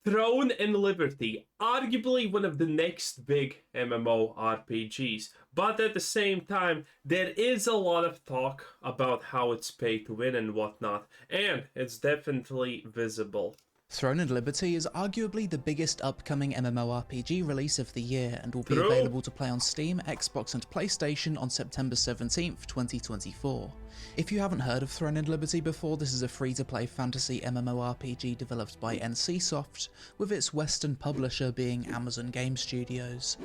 Throne and Liberty, arguably one of the next big MMORPGs, but at the same time, there is a lot of talk about how it's pay to win and whatnot, and it's definitely visible. Throne and Liberty is arguably the biggest upcoming MMORPG release of the year and will be available to play on Steam, Xbox and PlayStation on September 17th, 2024. If you haven't heard of Throne and Liberty before, this is a free-to-play fantasy MMORPG developed by NCSoft, with its Western publisher being Amazon Game Studios.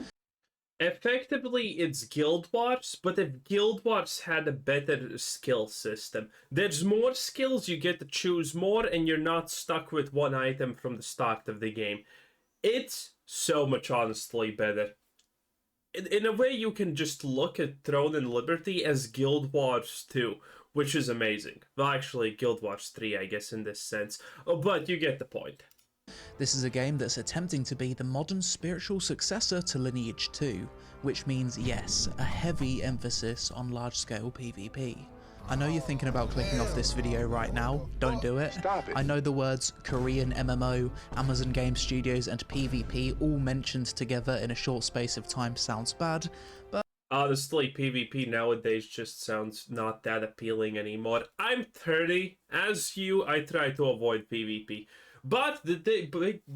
Effectively, it's Guild Wars, but if Guild Wars had a better skill system, there's more skills, you get to choose more, and you're not stuck with one item from the start of the game. It's so much honestly better. In a way, you can just look at Throne and Liberty as Guild Wars 2, which is amazing. Well, actually, Guild Wars 3, I guess, in this sense. But you get the point. This is a game that's attempting to be the modern spiritual successor to Lineage 2, which means, yes, a heavy emphasis on large-scale PvP. I know you're thinking about clicking off this video right now, don't do it. I know the words Korean MMO, Amazon Game Studios and PvP all mentioned together in a short space of time sounds bad, but honestly, PvP nowadays just sounds not that appealing anymore. I'm 30, as you, I try to avoid PvP. But the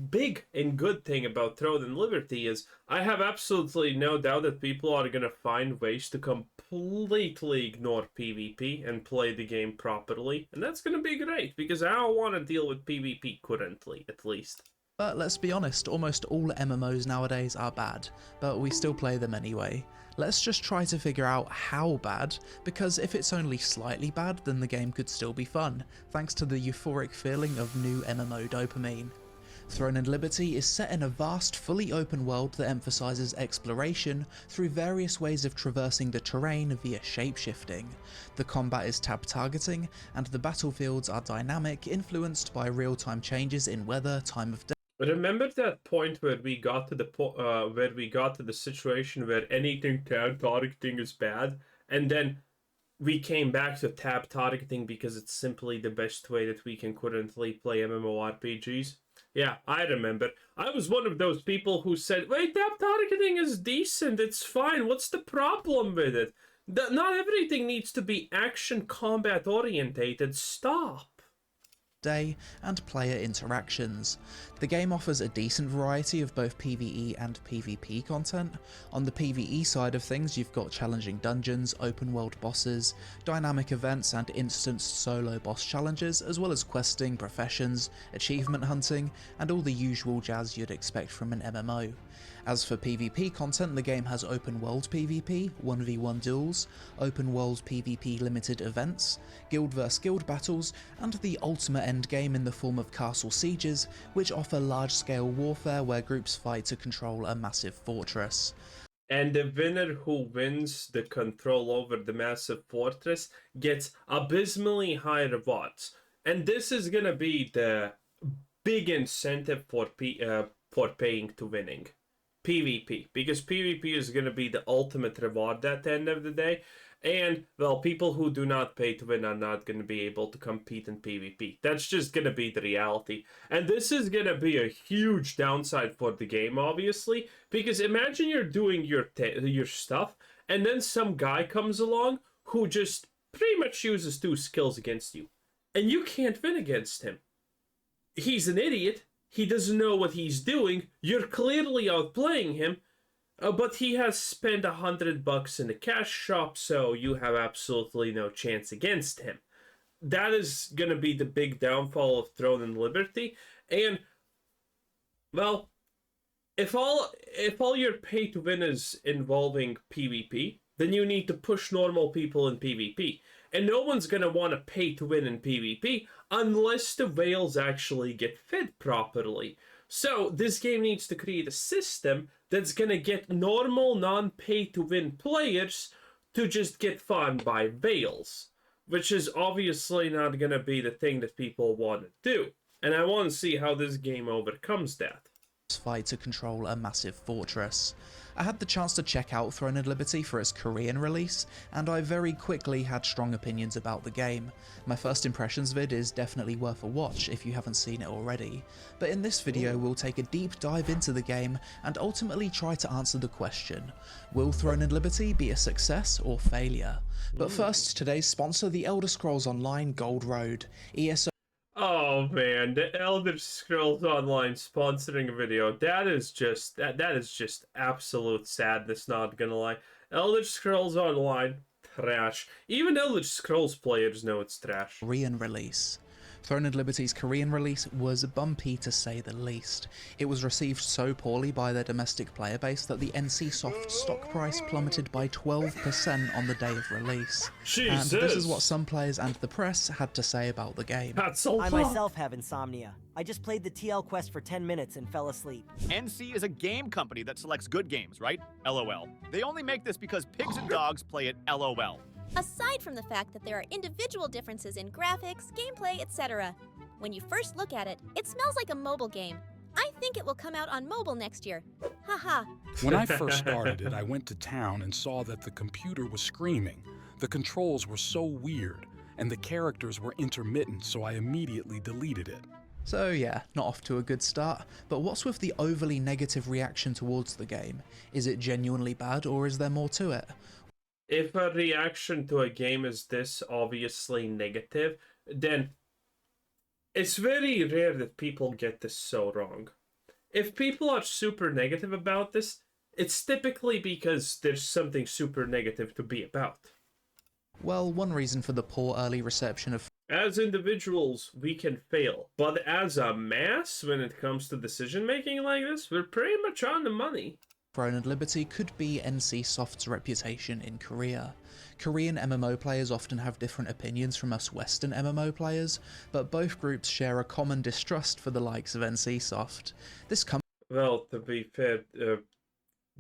big and good thing about Throne and Liberty is I have absolutely no doubt that people are going to find ways to completely ignore PvP and play the game properly. And that's going to be great, because I don't want to deal with PvP currently, at least. But let's be honest, almost all MMOs nowadays are bad, but we still play them anyway. Let's just try to figure out how bad, because if it's only slightly bad, then the game could still be fun, thanks to the euphoric feeling of new MMO dopamine. Throne and Liberty is set in a vast, fully open world that emphasises exploration through various ways of traversing the terrain via shapeshifting. The combat is tab targeting, and the battlefields are dynamic, influenced by real-time changes in weather, time of day. Remember that point where we got to the situation where anything tab targeting is bad, and then we came back to tab targeting because it's simply the best way that we can currently play MMORPGs? Yeah, I remember. I was one of those people who said, wait, tab targeting is decent, it's fine, what's the problem with it? Not everything needs to be action combat orientated, stop. Day and player interactions. The game offers a decent variety of both PvE and PvP content. On the PvE side of things, you've got challenging dungeons, open world bosses, dynamic events and instanced solo boss challenges, as well as questing, professions, achievement hunting, and all the usual jazz you'd expect from an MMO. As for PvP content, the game has open world PvP, 1v1 duels, open world PvP limited events, guild vs guild battles, and the ultimate endgame in the form of castle sieges, which offer large-scale warfare where groups fight to control a massive fortress. And the winner who wins the control over the massive fortress gets abysmally high rewards. And this is gonna be the big incentive for paying to winning. PvP, because PvP is going to be the ultimate reward at the end of the day, and, well, people who do not pay to win are not going to be able to compete in PvP. That's just going to be the reality, and this is going to be a huge downside for the game, obviously, because imagine you're doing your stuff, and then some guy comes along who just pretty much uses 2 skills against you, and you can't win against him. He's an idiot. He doesn't know what he's doing. You're clearly outplaying him, but he has spent $100 in the cash shop, so you have absolutely no chance against him. That is gonna be the big downfall of Throne and Liberty. And, well, if all your pay to win is involving PvP, then you need to push normal people in PvP. And no one's going to want to pay to win in PvP unless the whales actually get fed properly. So this game needs to create a system that's going to get normal non-pay to win players to just get farmed by whales, which is obviously not going to be the thing that people want to do. And I want to see how this game overcomes that. fight to control a massive fortress. I had the chance to check out Throne and Liberty for its Korean release, and I very quickly had strong opinions about the game. My first impressions vid is definitely worth a watch if you haven't seen it already, but in this video we'll take a deep dive into the game and ultimately try to answer the question, will Throne and Liberty be a success or failure? But first, today's sponsor, the Elder Scrolls Online Gold Road. ESO Oh man, the Elder Scrolls Online sponsoring a video. That is just absolute sadness, not gonna lie. Elder Scrolls Online, trash. Even Elder Scrolls players know it's trash. Korean release. Throne and Liberty's Korean release was bumpy to say the least. It was received so poorly by their domestic player base that the NCSoft stock price plummeted by 12% on the day of release. Jesus. And this is what some players and the press had to say about the game. That's so I myself have insomnia. I just played the TL quest for 10 minutes and fell asleep. NC is a game company that selects good games, right? LOL. They only make this because pigs and dogs play it LOL. Aside from the fact that there are individual differences in graphics, gameplay, etc. When you first look at it, it smells like a mobile game. I think it will come out on mobile next year. Haha. When I first started it, I went to town and saw that the computer was screaming. The controls were so weird, and the characters were intermittent, so I immediately deleted it. So yeah, not off to a good start, but what's with the overly negative reaction towards the game? Is it genuinely bad, or is there more to it? If a reaction to a game is this obviously negative, then it's very rare that people get this so wrong. If people are super negative about this, it's typically because there's something super negative to be about. Well, one reason for the poor early reception of As individuals, we can fail, but as a mass, when it comes to decision making like this, we're pretty much on the money. Throne and Liberty could be NCSoft's reputation in Korea. Korean MMO players often have different opinions from us Western MMO players, but both groups share a common distrust for the likes of NCSoft. This Well, to be fair,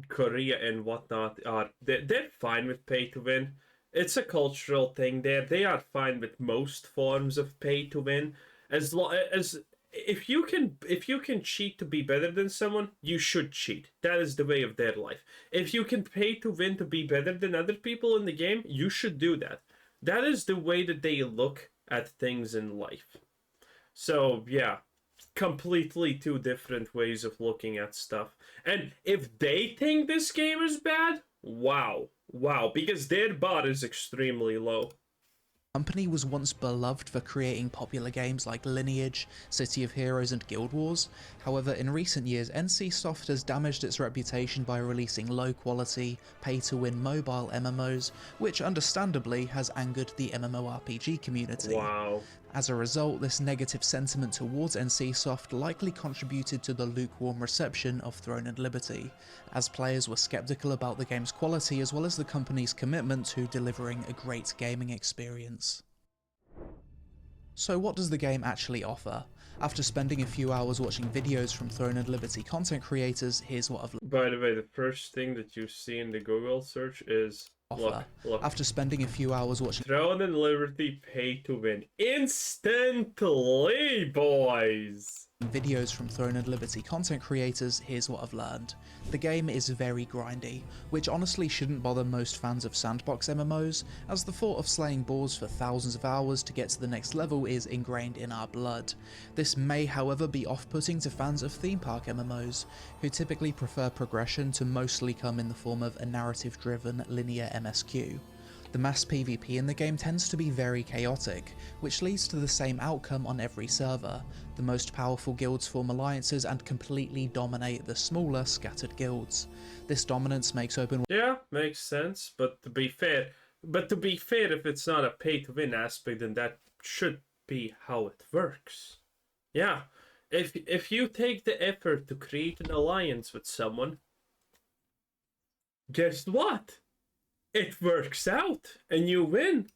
Korea and whatnot they're fine with pay to win. It's a cultural thing there. They are fine with most forms of pay to win, as long as if you can cheat to be better than someone, you should cheat. That is the way of their life. If you can pay to win to be better than other people in the game, you should do that. That is the way that they look at things in life. So yeah, completely two different ways of looking at stuff. And if they think this game is bad, wow, because their bar is extremely low. company was once beloved for creating popular games like Lineage, City of Heroes and Guild Wars. However, in recent years, NCSoft has damaged its reputation by releasing low-quality, pay-to-win mobile MMOs, which understandably has angered the MMORPG community. Wow. As a result, this negative sentiment towards NCSoft likely contributed to the lukewarm reception of Throne and Liberty, as players were skeptical about the game's quality as well as the company's commitment to delivering a great gaming experience. So what does the game actually offer? After spending a few hours watching videos from Throne and Liberty content creators, here's what I've By the way, the first thing that you see in the Google search is offer. Look. After spending a few hours watching Throne and Liberty pay to win instantly, boys. videos from Throne and Liberty content creators, here's what I've learned. The game is very grindy, which honestly shouldn't bother most fans of sandbox MMOs, as the thought of slaying boars for thousands of hours to get to the next level is ingrained in our blood. This may however be off-putting to fans of theme park MMOs, who typically prefer progression to mostly come in the form of a narrative-driven linear MSQ. The mass PvP in the game tends to be very chaotic, which leads to the same outcome on every server. The most powerful guilds form alliances and completely dominate the smaller, scattered guilds. This dominance makes open Yeah, makes sense, but to be fair, if it's not a pay-to-win aspect, then that should be how it works. Yeah, if you take the effort to create an alliance with someone, guess what? It works out, and you win.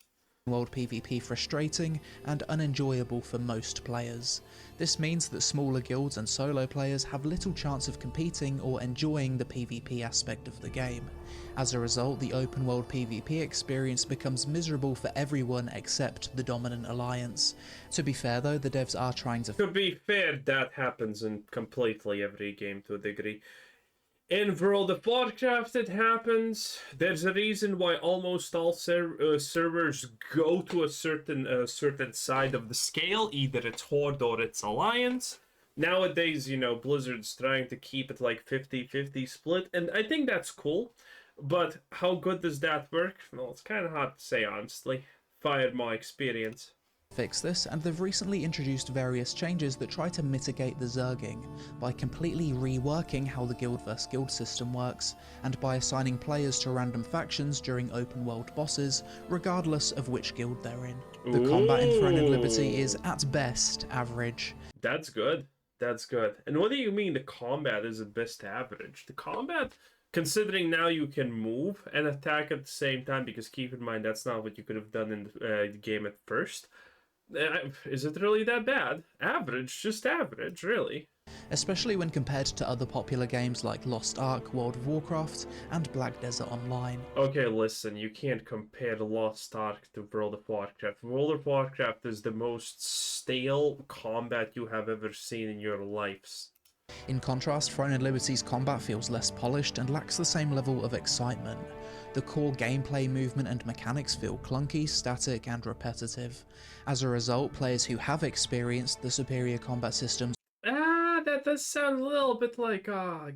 world PvP frustrating and unenjoyable for most players. This means that smaller guilds and solo players have little chance of competing or enjoying the PvP aspect of the game. As a result, the open world PvP experience becomes miserable for everyone except the dominant alliance. To be fair though, the devs are trying to... To be fair, that happens in completely every game to a degree. In World of Warcraft it happens. There's a reason why almost all servers go to a certain side of the scale. Either it's Horde or it's Alliance. Nowadays, you know, Blizzard's trying to keep it like 50-50 split, and I think that's cool. But how good does that work? Well, it's kind of hard to say, honestly. Fired my experience. Fix this, and they've recently introduced various changes that try to mitigate the zerging by completely reworking how the guild vs guild system works, and by assigning players to random factions during open world bosses, regardless of which guild they're in. The combat in Throne and Liberty is at best average. That's good. That's good. And what do you mean the combat is at best average? The combat, considering now you can move and attack at the same time, because keep in mind that's not what you could have done in the game at first. Is it really that bad? Average, just average, really. Especially when compared to other popular games like Lost Ark, World of Warcraft, and Black Desert Online. Okay, listen, you can't compare Lost Ark to World of Warcraft. World of Warcraft is the most stale combat you have ever seen in your lives. In contrast, Throne and Liberty's combat feels less polished and lacks the same level of excitement. The core gameplay, movement and mechanics feel clunky, static and repetitive. As a result, players who have experienced the superior combat systems That does sound a little bit like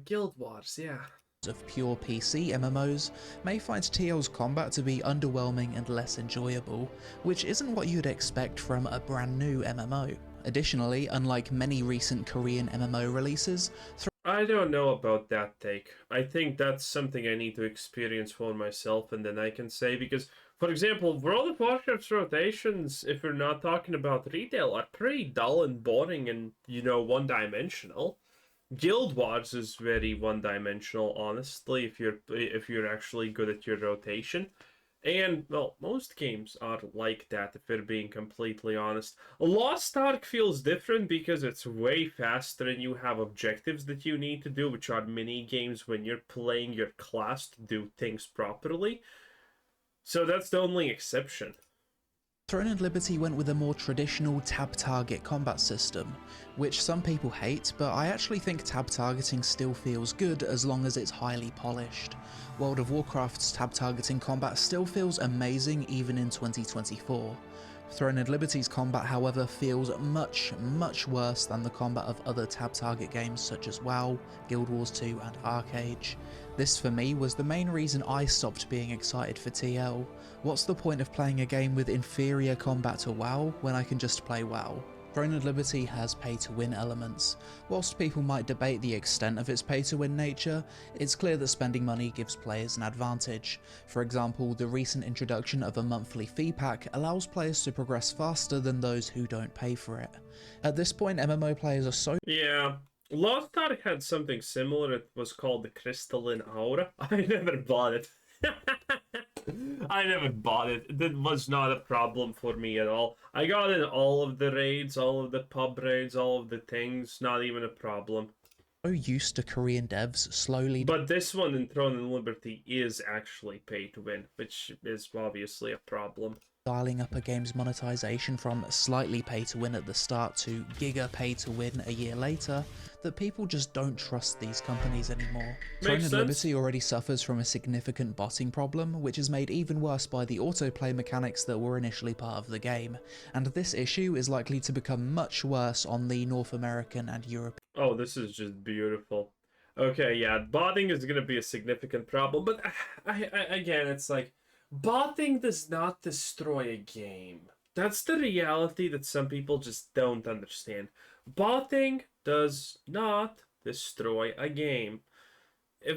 Guild Wars, yeah. of pure PC MMOs may find TL's combat to be underwhelming and less enjoyable, which isn't what you'd expect from a brand new MMO. Additionally, unlike many recent Korean MMO releases, I don't know about that take. I think that's something I need to experience for myself and then I can say, because, for example, World of Warcraft's rotations, if we're not talking about retail, are pretty dull and boring and, you know, one-dimensional. Guild Wars is very one-dimensional, honestly, if you're actually good at your rotation. And, well, most games are like that, if we're being completely honest. Lost Ark feels different because it's way faster and you have objectives that you need to do, which are mini-games when you're playing your class to do things properly. So that's the only exception. Throne and Liberty went with a more traditional tab target combat system, which some people hate, but I actually think tab targeting still feels good as long as it's highly polished. World of Warcraft's tab targeting combat still feels amazing even in 2024. Throne and Liberty's combat, however, feels much worse than the combat of other tab target games such as WoW, Guild Wars 2 and Arcade. This for me was the main reason I stopped being excited for TL. What's the point of playing a game with inferior combat to WoW when I can just play WoW? Throne and Liberty has pay-to-win elements. Whilst people might debate the extent of its pay-to-win nature, it's clear that spending money gives players an advantage. For example, the recent introduction of a monthly fee pack allows players to progress faster than those who don't pay for it. At this point, MMO players are so... Yeah. Lost Ark had something similar. It was called the Crystalline Aura. I never bought it. I never bought it. That was not a problem for me at all. I got in all of the raids, all of the pub raids, all of the things. Not even a problem. So used to Korean devs slowly... But this one in Throne and Liberty is actually pay to win, which is obviously a problem. Dialing up a game's monetization from slightly pay to win at the start to giga pay to win a year later, that people just don't trust these companies anymore. Throne and Liberty already suffers from a significant botting problem, which is made even worse by the autoplay mechanics that were initially part of the game, and this issue is likely to become much worse on the North American and European... Oh, this is just beautiful. Okay, yeah, botting is going to be a significant problem, but again, it's like, botting does not destroy a game. That's the reality that some people just don't understand. Botting does not destroy a game.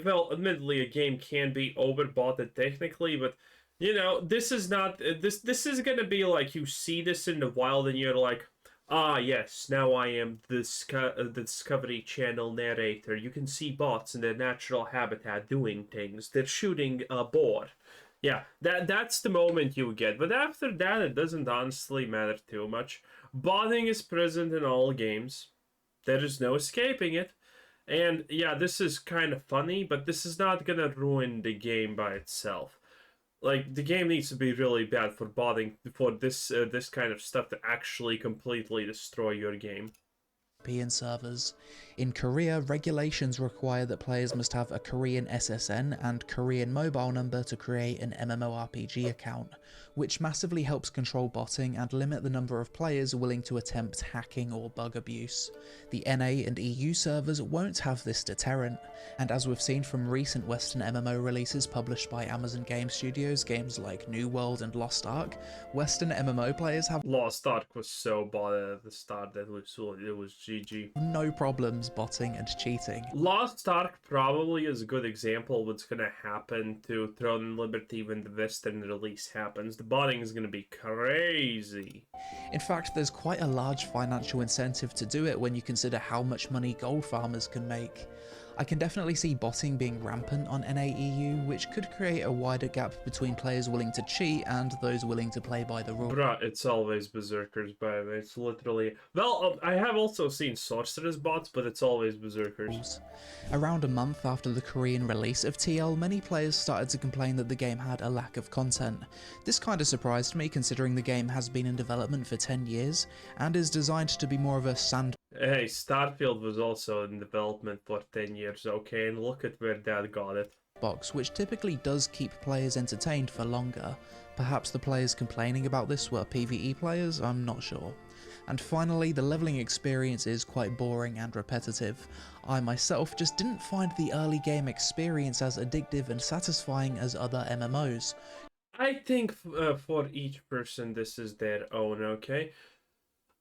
Well, admittedly, a game can be overbotted technically, but, you know, this is not... This is gonna be like, you see this in the wild and you're like, ah, yes, now I am the Discovery Channel narrator. You can see bots in their natural habitat doing things. They're shooting a boar. Yeah, that's the moment you get. But after that, it doesn't honestly matter too much. Botting is present in all games. There is no escaping it. And yeah, this is kind of funny, but this is not gonna ruin the game by itself. Like, the game needs to be really bad for botting, for this kind of stuff to actually completely destroy your game. European servers. In Korea, regulations require that players must have a Korean SSN and Korean mobile number to create an MMORPG account, which massively helps control botting and limit the number of players willing to attempt hacking or bug abuse. The NA and EU servers won't have this deterrent, and as we've seen from recent Western MMO releases published by Amazon Game Studios, games like New World and Lost Ark, Western MMO players have Lost Ark was so botted at the start that it was GG. no problems botting and cheating. Lost Ark probably is a good example of what's gonna happen to Throne and Liberty when the Western release happens. The botting is gonna be crazy. In fact, there's quite a large financial incentive to do it when you consider how much money gold farmers can make. I can definitely see botting being rampant on NAEU, which could create a wider gap between players willing to cheat and those willing to play by the rules. Bruh, it's always Berserkers, by the way. It's literally... Well, I have also seen Sorcerer's bots, but it's always Berserkers. Around a month after the Korean release of TL, many players started to complain that the game had a lack of content. This kinda surprised me, considering the game has been in development for 10 years, and is designed to be more of a sandbox. Hey, Starfield was also in development for 10 years, okay? And look at where that got it. Which typically does keep players entertained for longer. Perhaps the players complaining about this were PvE players, I'm not sure. And finally, the leveling experience is quite boring and repetitive. I myself just didn't find the early game experience as addictive and satisfying as other MMOs. I think for each person this is their own, okay?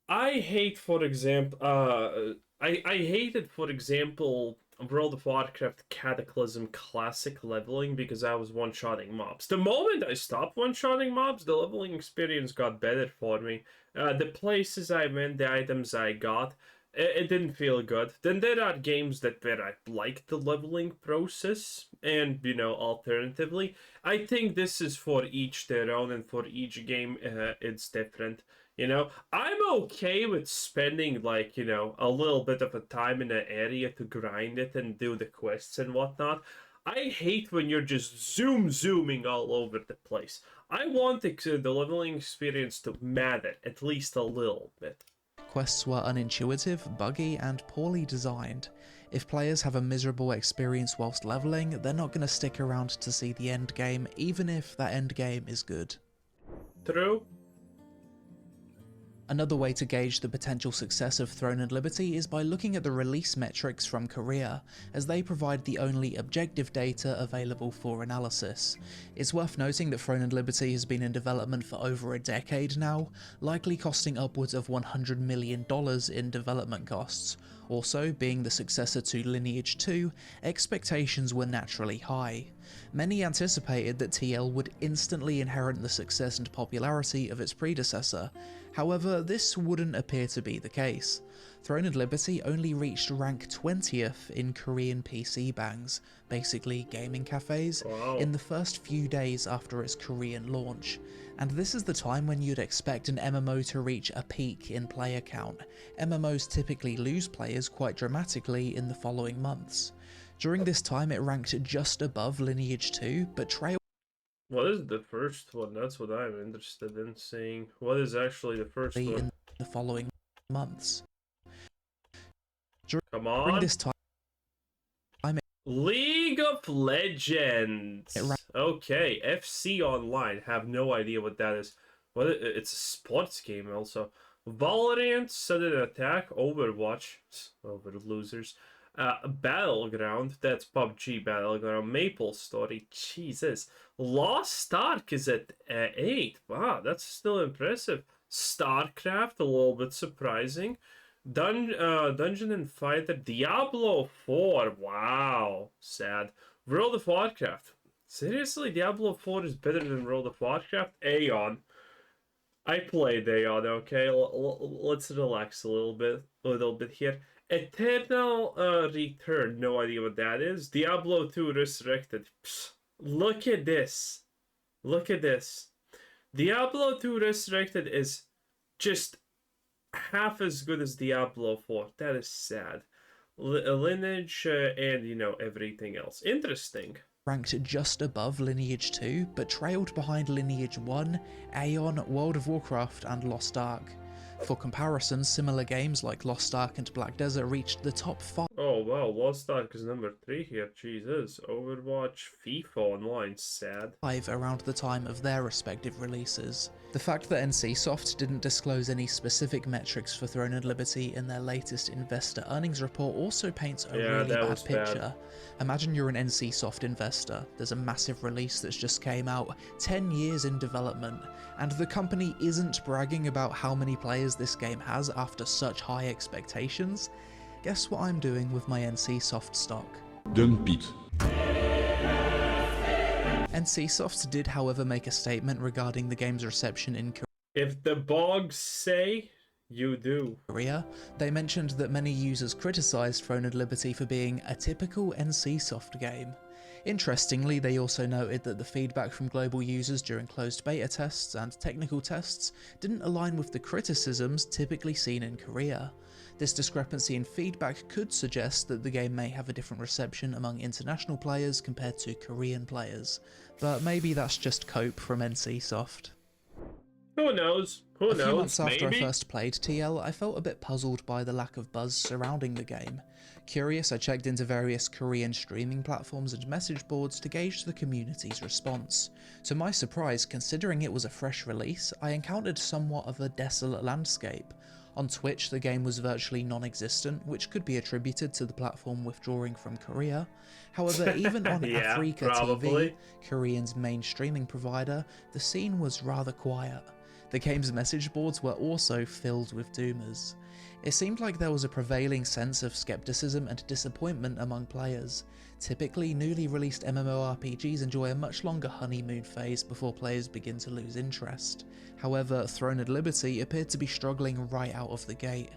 I hate, for example, I hated, for example, World of Warcraft Cataclysm Classic leveling because I was one-shotting mobs. The moment I stopped one-shotting mobs, the leveling experience got better for me. The places I went, the items I got, it didn't feel good. Then there are games where I like the leveling process, and, you know, alternatively, I think this is for each their own, and for each game, it's different. You know, I'm okay with spending, like, you know, a little bit of a time in an area to grind it and do the quests and whatnot. I hate when you're just zooming all over the place. I want the leveling experience to matter, at least a little bit. Quests were unintuitive, buggy, and poorly designed. If players have a miserable experience whilst leveling, they're not going to stick around to see the end game, even if that end game is good. True. Another way to gauge the potential success of Throne and Liberty is by looking at the release metrics from Korea, as they provide the only objective data available for analysis. It's worth noting that Throne and Liberty has been in development for over a decade now, likely costing upwards of $100 million in development costs. Also, being the successor to Lineage 2, expectations were naturally high. Many anticipated that TL would instantly inherit the success and popularity of its predecessor. However, this wouldn't appear to be the case. Throne and Liberty only reached rank 20th in Korean PC bangs, basically gaming cafes, in the first few days after its Korean launch. And this is the time when you'd expect an MMO to reach a peak in player count. MMOs typically lose players quite dramatically in the following months. During this time it ranked just above Lineage 2, but trailed. What is the first one? That's what I'm interested in seeing. What is actually the first one? In the following months. Come on. During this time League of Legends. Okay, FC Online. Have no idea what that is. What? It's a sports game also. Valorant, Sudden Attack, Overwatch, over losers. Battleground, that's PUBG Battleground. Maple Story, Jesus. Lost Ark is at 8. Wow, that's still impressive. StarCraft, a little bit surprising. Dungeon and Fighter, Diablo 4, wow, sad. World of Warcraft, seriously, Diablo 4 is better than World of Warcraft? Aeon. I played Aeon, okay, let's relax a little bit here. Eternal Return, no idea what that is. Diablo 2 Resurrected, psst, look at this. Look at this. Diablo 2 Resurrected is just half as good as Diablo 4. That is sad. Lineage and, you know, everything else. Interesting. Ranked just above Lineage 2, but trailed behind Lineage 1, Aeon, World of Warcraft, and Lost Ark. For comparison, similar games like Lost Ark and Black Desert reached the top 5 Oh wow, Lost Ark is number 3 here. Jesus. Overwatch, FIFA Online, sad. around the time of their respective releases. The fact that NCSoft didn't disclose any specific metrics for Throne and Liberty in their latest investor earnings report also paints a really bad picture. Imagine you're an NCSoft investor, there's a massive release that's just came out, 10 years in development, and the company isn't bragging about how many players this game has after such high expectations. Guess what I'm doing with my NCSoft stock? Dump it. NCSoft did however make a statement regarding the game's reception in If the bogs say, you do. Korea. They mentioned that many users criticised Throne and Liberty for being a typical NCSoft game. Interestingly, they also noted that the feedback from global users during closed beta tests and technical tests didn't align with the criticisms typically seen in Korea. This discrepancy in feedback could suggest that the game may have a different reception among international players compared to Korean players, but maybe that's just cope from NCSoft. Who knows? Who knows? A few months after Maybe? I first played TL, I felt a bit puzzled by the lack of buzz surrounding the game. Curious, I checked into various Korean streaming platforms and message boards to gauge the community's response. To my surprise, considering it was a fresh release, I encountered somewhat of a desolate landscape. On Twitch, the game was virtually non-existent, which could be attributed to the platform withdrawing from Korea. However, even on Yeah, Africa probably. TV, Korean's main streaming provider, the scene was rather quiet. The game's message boards were also filled with doomers. It seemed like there was a prevailing sense of skepticism and disappointment among players. Typically, newly released MMORPGs enjoy a much longer honeymoon phase before players begin to lose interest. However, Throne and Liberty appeared to be struggling right out of the gate.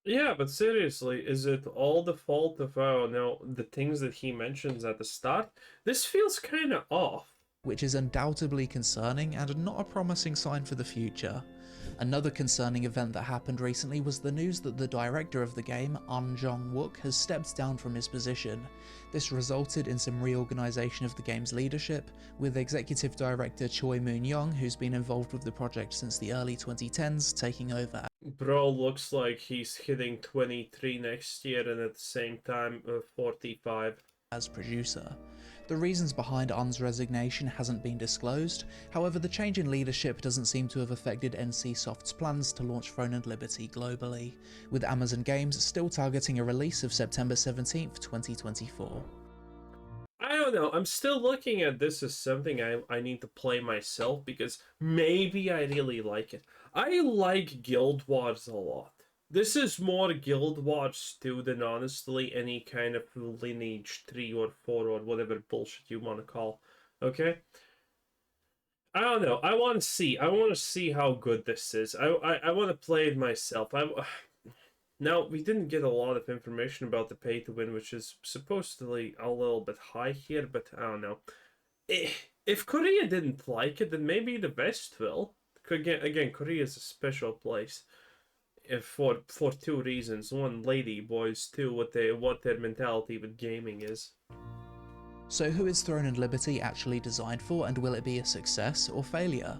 Yeah, but seriously, is it all the fault of, oh no, the things that he mentions at the start? This feels kind of off. Which is undoubtedly concerning and not a promising sign for the future. Another concerning event that happened recently was the news that the director of the game, An Jong-wook, has stepped down from his position. This resulted in some reorganisation of the game's leadership, with executive director Choi Moon-young, who's been involved with the project since the early 2010s, taking over. Bro looks like he's hitting 23 next year and at the same time 45. As producer. The reasons behind An's resignation hasn't been disclosed, however the change in leadership doesn't seem to have affected NCSoft's plans to launch Throne and Liberty globally, with Amazon Games still targeting a release of September 17th, 2024. I don't know, I'm still looking at this as something I need to play myself because maybe I really like it. I like Guild Wars a lot. This is more Guild Wars 2 than honestly any kind of Lineage 3 or 4 or whatever bullshit you want to call. Okay? I don't know. I want to see. I want to see how good this is. I want to play it myself. Now, we didn't get a lot of information about the pay to win, which is supposedly a little bit high here, but I don't know. If Korea didn't like it, then maybe the West will. Again, Korea is a special place. For two reasons. One, lady boys. Two, what their mentality with gaming is. So who is Throne and Liberty actually designed for, and will it be a success or failure?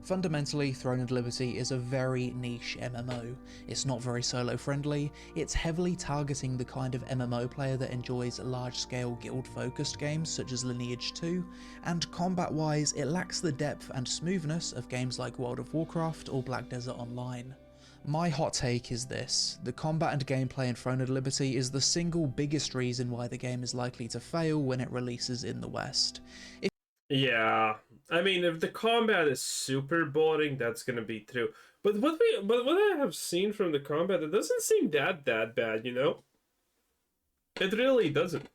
Fundamentally, Throne and Liberty is a very niche MMO. It's not very solo friendly, it's heavily targeting the kind of MMO player that enjoys large-scale guild-focused games such as Lineage 2, and combat-wise it lacks the depth and smoothness of games like World of Warcraft or Black Desert Online. My hot take is this: the combat and gameplay in Throne and Liberty is the single biggest reason why the game is likely to fail when it releases in the West. Yeah, I mean, if the combat is super boring, that's gonna be true. But what I have seen from the combat, it doesn't seem that bad, you know? It really doesn't.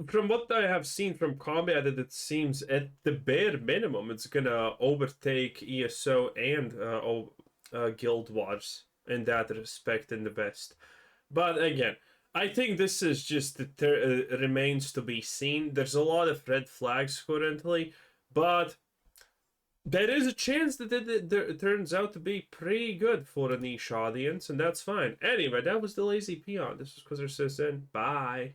From what I have seen from combat, it seems at the bare minimum it's gonna overtake ESO and Guild Wars in that respect in the West. But again, I think this is just remains to be seen. There's a lot of red flags currently, but there is a chance that it turns out to be pretty good for a niche audience, and that's fine. Anyway, that was the Lazy Peon. This is Quizzer Says In. Bye.